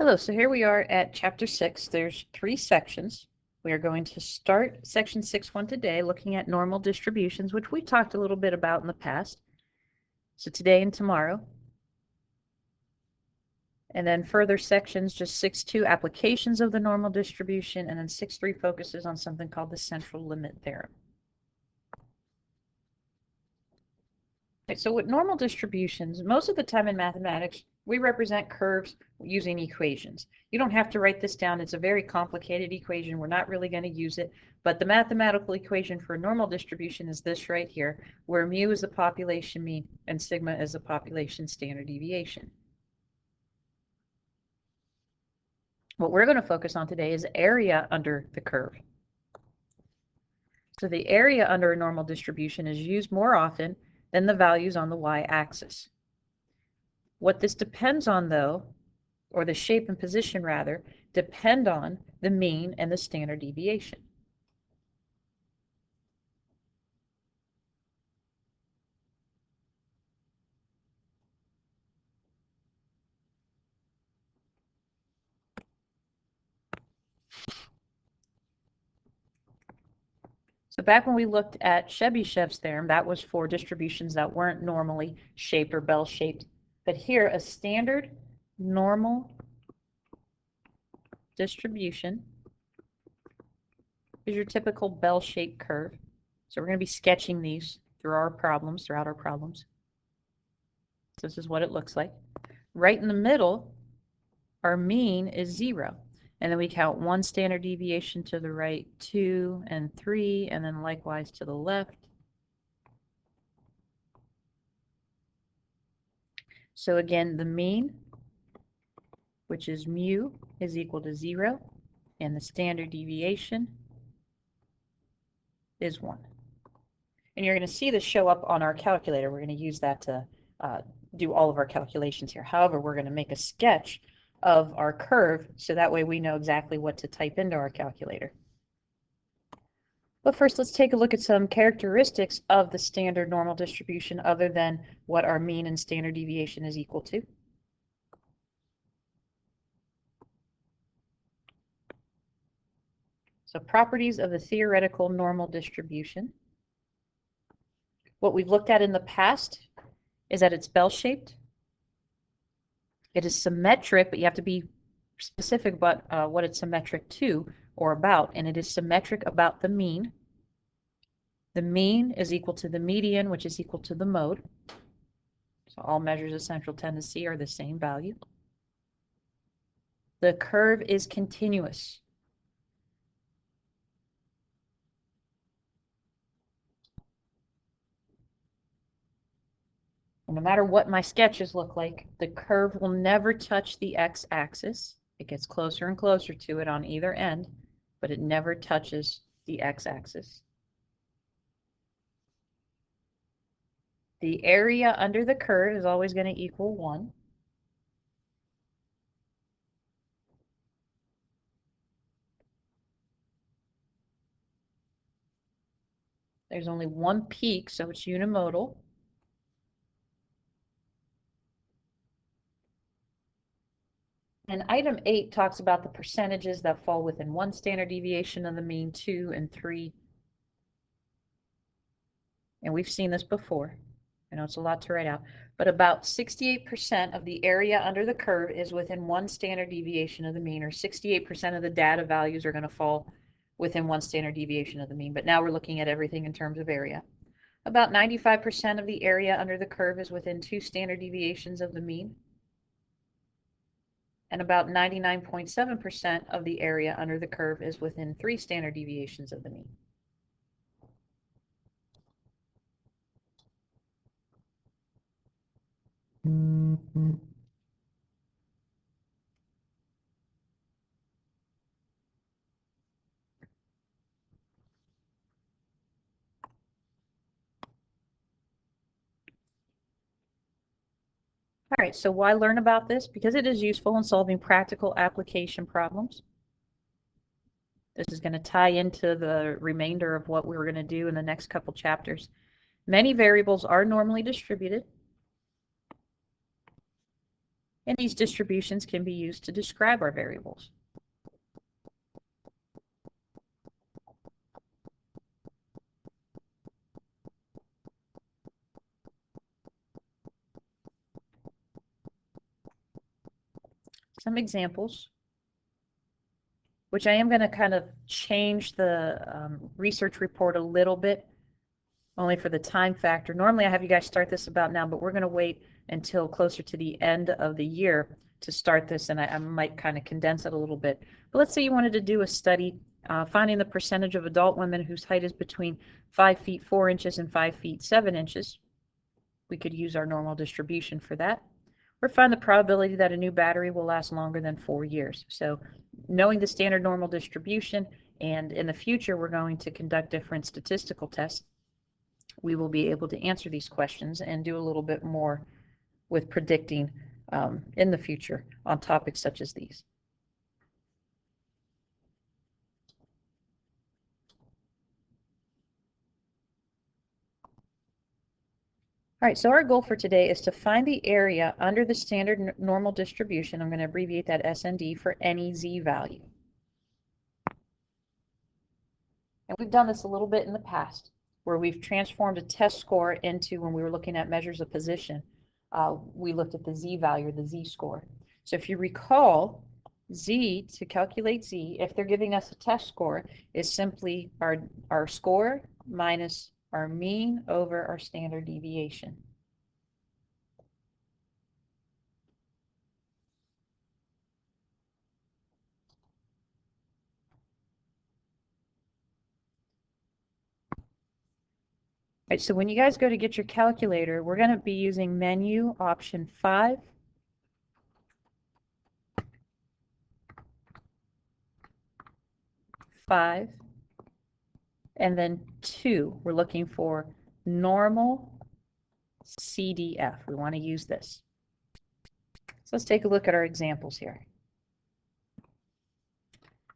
Hello, so here we are at chapter 6. There's 3 sections. We are going to start section 6.1 today, looking at normal distributions, which we've talked a little bit about in the past. So today and tomorrow. And then further sections, just 6.2, applications of the normal distribution, and then 6.3 focuses on something called the central limit theorem. Okay, so with normal distributions, most of the time in mathematics, we represent curves using equations. You don't have to write this down. It's a very complicated equation. We're not really going to use it. But the mathematical equation for a normal distribution is this right here, where mu is the population mean and sigma is the population standard deviation. What we're going to focus on today is area under the curve. So the area under a normal distribution is used more often than the values on the y-axis. What this depends on, though, or the shape and position rather, depend on the mean and the standard deviation. So back when we looked at Chebyshev's theorem, that was for distributions that weren't normally shaped or bell-shaped. But here, a standard normal distribution is your typical bell-shaped curve. So we're going to be sketching these throughout our problems. So this is what it looks like. Right in the middle, our mean is 0. And then we count 1 standard deviation to the right, 2 and 3, and then likewise to the left. So again, the mean, which is mu, is equal to 0, and the standard deviation is 1. And you're going to see this show up on our calculator. We're going to use that to do all of our calculations here. However, we're going to make a sketch of our curve so that way we know exactly what to type into our calculator. But first, let's take a look at some characteristics of the standard normal distribution other than what our mean and standard deviation is equal to. So properties of the theoretical normal distribution. What we've looked at in the past is that it's bell-shaped. It is symmetric, but you have to be specific about what it's symmetric to or about, and it is symmetric about the mean. The mean is equal to the median, which is equal to the mode. So all measures of central tendency are the same value. The curve is continuous. And no matter what my sketches look like, the curve will never touch the x-axis. It gets closer and closer to it on either end, but it never touches the x-axis. The area under the curve is always going to equal 1. There's only one peak, so it's unimodal. And item 8 talks about the percentages that fall within 1 standard deviation of the mean, 2 and 3. And we've seen this before. I know it's a lot to write out, but about 68% of the area under the curve is within 1 standard deviation of the mean, or 68% of the data values are going to fall within 1 standard deviation of the mean. But now we're looking at everything in terms of area. About 95% of the area under the curve is within 2 standard deviations of the mean. And about 99.7% of the area under the curve is within 3 standard deviations of the mean. All right, so why learn about this? Because it is useful in solving practical application problems. This is going to tie into the remainder of what we're going to do in the next couple chapters. Many variables are normally distributed. And these distributions can be used to describe our variables. Some examples, which I am going to kind of change the research report a little bit, only for the time factor. Normally I have you guys start this about now, but we're going to wait until closer to the end of the year to start this, and I might kind of condense it a little bit. But let's say you wanted to do a study finding the percentage of adult women whose height is between 5 feet 4 inches and 5 feet 7 inches. We could use our normal distribution for that. Or find the probability that a new battery will last longer than 4 years. So knowing the standard normal distribution, and in the future we're going to conduct different statistical tests, we will be able to answer these questions and do a little bit more with predicting in the future on topics such as these. All right, so our goal for today is to find the area under the standard normal distribution. I'm going to abbreviate that SND for any z value. And we've done this a little bit in the past, where we've transformed a test score into, when we were looking at measures of position, we looked at the z value, or the z-score. So if you recall, z, to calculate z, if they're giving us a test score, is simply our score minus our mean over our standard deviation. Right, so when you guys go to get your calculator, we're going to be using menu option 5. And then 2. We're looking for normal CDF. We want to use this. So let's take a look at our examples here.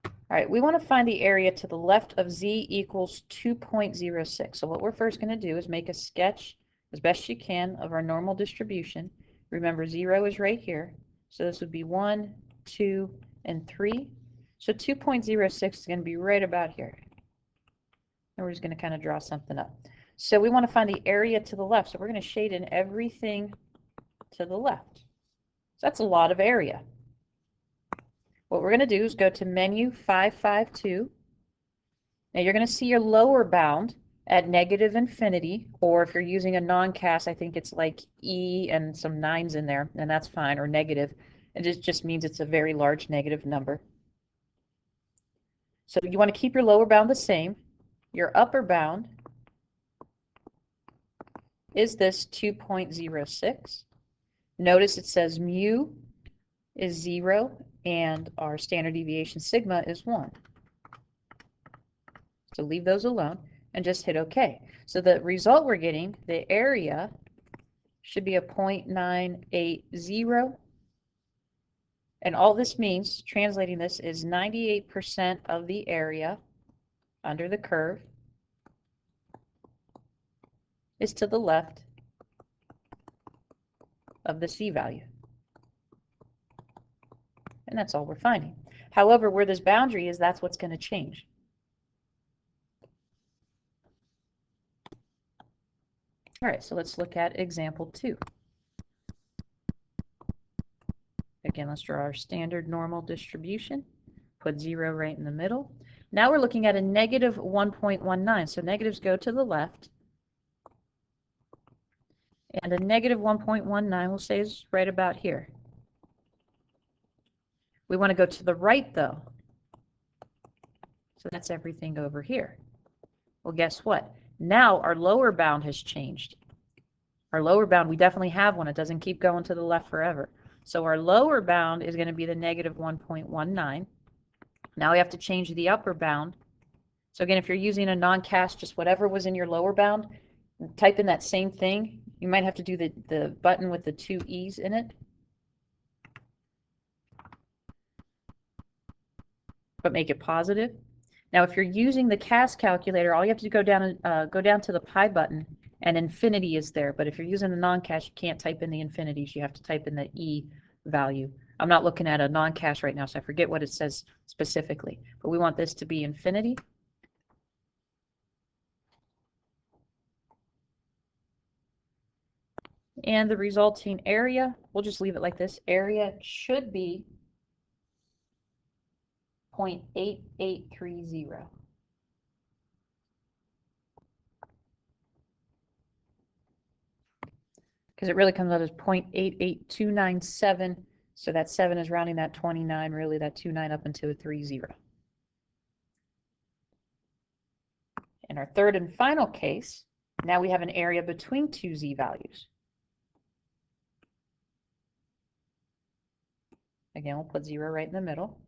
All right, we want to find the area to the left of z equals 2.06. So what we're first going to do is make a sketch as best you can of our normal distribution. Remember, 0 is right here. So this would be 1, 2, and 3. So 2.06 is going to be right about here. And we're just going to kind of draw something up. So we want to find the area to the left. So we're going to shade in everything to the left. So that's a lot of area. What we're going to do is go to menu 552. Now you're going to see your lower bound at negative infinity, or if you're using a non-CAS, I think it's like E and some 9s in there, and that's fine, or negative. It just means it's a very large negative number. So you want to keep your lower bound the same. Your upper bound is this 2.06. Notice it says mu is 0 and our standard deviation sigma is 1. So leave those alone and just hit OK. So the result we're getting, the area, should be a 0.980. And all this means, translating this, is 98% of the area under the curve is to the left of the C value. And that's all we're finding. However, where this boundary is, that's what's going to change. All right, so let's look at example 2. Again, let's draw our standard normal distribution. Put 0 right in the middle. Now we're looking at a negative 1.19. So negatives go to the left. And a negative 1.19, we'll say, is right about here. We want to go to the right, though. So that's everything over here. Well, guess what? Now our lower bound has changed. Our lower bound, we definitely have one. It doesn't keep going to the left forever. So our lower bound is going to be the negative 1.19. Now we have to change the upper bound. So again, if you're using a non-CAS, just whatever was in your lower bound, type in that same thing. You might have to do the button with the 2 E's in it. But make it positive. Now, if you're using the CAS calculator, all you have to go down to the pi button, and infinity is there. But if you're using the non-CAS, you can't type in the infinities. You have to type in the E value. I'm not looking at a non-cash right now, so I forget what it says specifically. But we want this to be infinity. And the resulting area, we'll just leave it like this. Area should be 0.8830. Because it really comes out as 0.88297. So that 7 is rounding that 29, really that 29 up into a 30. In our third and final case, now we have an area between two z values. Again, we'll put 0 right in the middle.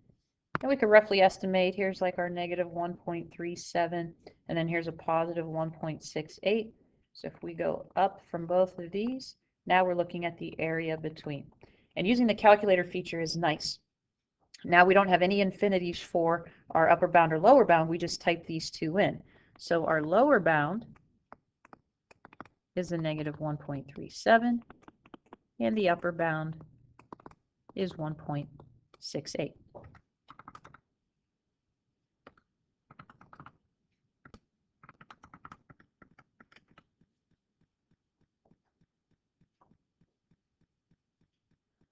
And we could roughly estimate, here's like our negative 1.37, and then here's a positive 1.68. So if we go up from both of these, now we're looking at the area between. And using the calculator feature is nice. Now we don't have any infinities for our upper bound or lower bound, we just type these two in. So our lower bound is a negative 1.37, and the upper bound is 1.68.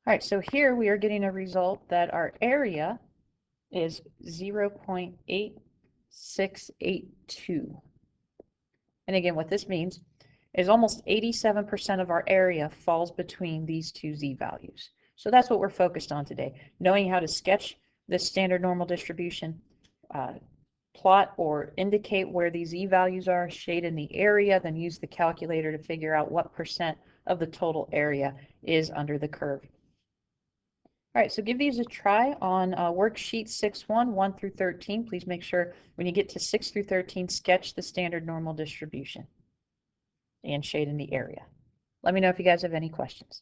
All right, so here we are getting a result that our area is 0.8682. And again, what this means is almost 87% of our area falls between these two z values. So that's what we're focused on today, knowing how to sketch this standard normal distribution, plot or indicate where these z values are, shade in the area, then use the calculator to figure out what percent of the total area is under the curve. All right, so give these a try on worksheet 6.1, 1 through 13. Please make sure when you get to 6 through 13, sketch the standard normal distribution and shade in the area. Let me know if you guys have any questions.